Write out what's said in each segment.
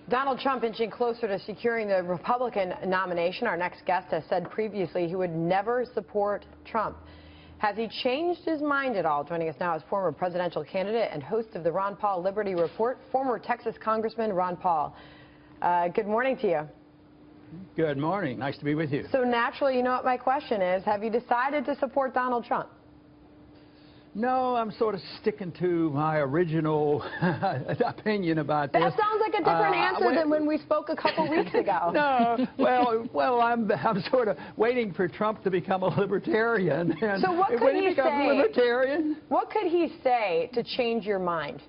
Donald Trump inching closer to securing the Republican nomination. Our next guest has said previously he would never support Trump. Has he changed his mind at all? Joining us now is former presidential candidate and host of the Ron Paul Liberty Report, former Texas Congressman Ron Paul. Good morning to you. Good morning. Nice to be with you. So naturally, you know what my question is. Have you decided to support Donald Trump? No, I'm sort of sticking to my original opinion about this. That sounds like a different answer than when we spoke a couple weeks ago. No, well, I'm sort of waiting for Trump to become a libertarian. And so what could when he becomes say? Libertarian, what could he say to change your mind?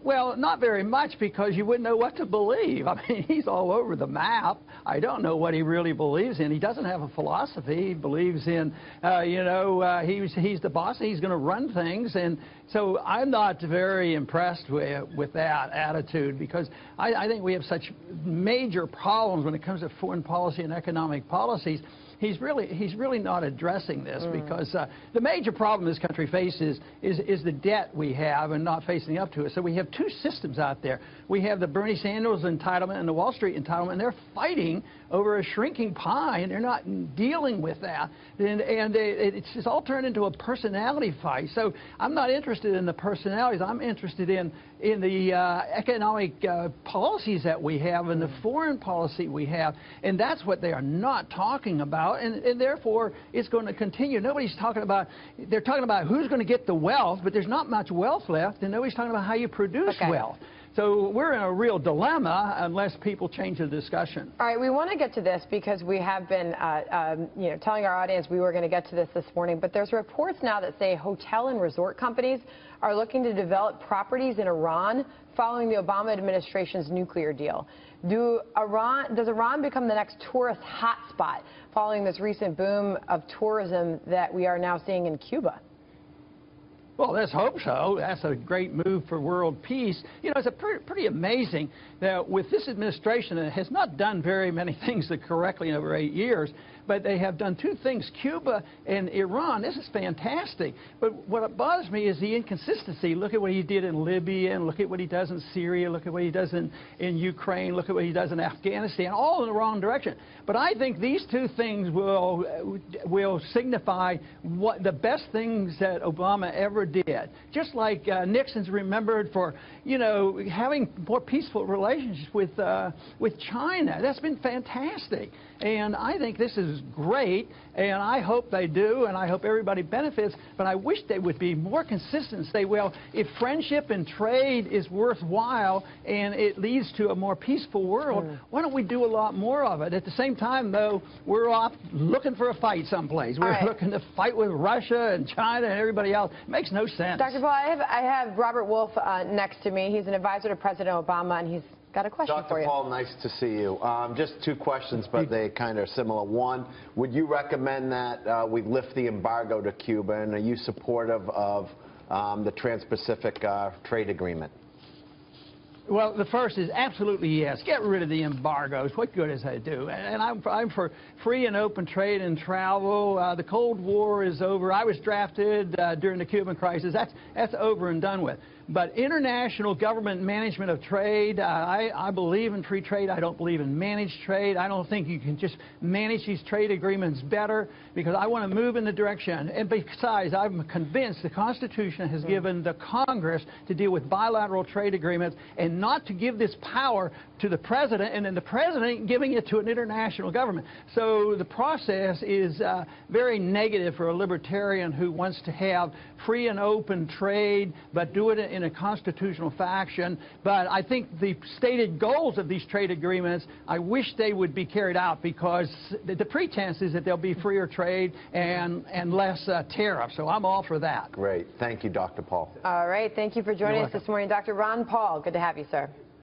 Well, not very much, because you wouldn't know what to believe. I mean, he's all over the map. I don't know what he really believes in. He doesn't have a philosophy. He believes in, he's the boss. He's going to run things. And so I'm not very impressed with that attitude, because I think we have such major problems when it comes to foreign policy and economic policies. He's really not addressing this, because the major problem this country faces is the debt we have and not facing up to it. So we have two systems out there. We have the Bernie Sanders entitlement and the Wall Street entitlement, and they're fighting over a shrinking pie, and they're not dealing with that. And it's all turned into a personality fight. So I'm not interested in the personalities. I'm interested in the economic policies that we have and the foreign policy we have, and that's what they are not talking about. And therefore, it's going to continue. Nobody's talking about, they're talking about who's going to get the wealth, but there's not much wealth left, and nobody's talking about how you produce wealth. So we're in a real dilemma unless people change the discussion. All right, we want to get to this because we have been telling our audience we were going to get to this morning, but there's reports now that say hotel and resort companies are looking to develop properties in Iran following the Obama administration's nuclear deal. Does Iran become the next tourist hotspot following this recent boom of tourism that we are now seeing in Cuba? Well, let's hope so. That's a great move for world peace. You know, it's pretty amazing that with this administration, it has not done very many things correctly in over 8 years, but they have done two things, Cuba and Iran. This is fantastic. But what bothers me is the inconsistency. Look at what he did in Libya, and look at what he does in Syria, look at what he does in Ukraine, look at what he does in Afghanistan, all in the wrong direction. But I think these two things will signify what the best things that Obama ever did. Just like Nixon's remembered for, you know, having more peaceful relationships with China. That's been fantastic. And I think this is great, and I hope they do, and I hope everybody benefits, but I wish they would be more consistent and say, well, if friendship and trade is worthwhile and it leads to a more peaceful world, why don't we do a lot more of it? At the same time, though, we're off looking for a fight someplace. We're looking to fight with Russia and China and everybody else. It makes no sense. Dr. Paul, I have Robert Wolf next to me. He's an advisor to President Obama, and he's got a question for you. Dr. Paul, nice to see you. Just two questions, but they kind of similar. One, would you recommend that we lift the embargo to Cuba, and are you supportive of the Trans-Pacific Trade Agreement? Well, the first is absolutely yes. Get rid of the embargoes. What good does that do? And I'm for free and open trade and travel. The Cold War is over. I was drafted during the Cuban crisis. That's over and done with. But international government management of trade, I believe in free trade. I don't believe in managed trade. I don't think you can just manage these trade agreements better, because I want to move in the direction. And besides, I'm convinced the Constitution has given the Congress to deal with bilateral trade agreements and not to give this power to the president, and then the president giving it to an international government. So the process is very negative for a libertarian who wants to have free and open trade, but do it in a constitutional fashion. But I think the stated goals of these trade agreements, I wish they would be carried out, because the pretense is that there'll be freer trade and less tariffs. So I'm all for that. Great. Thank you, Dr. Paul. All right. Thank you for joining us this morning. Dr. Ron Paul, good to have you, sir.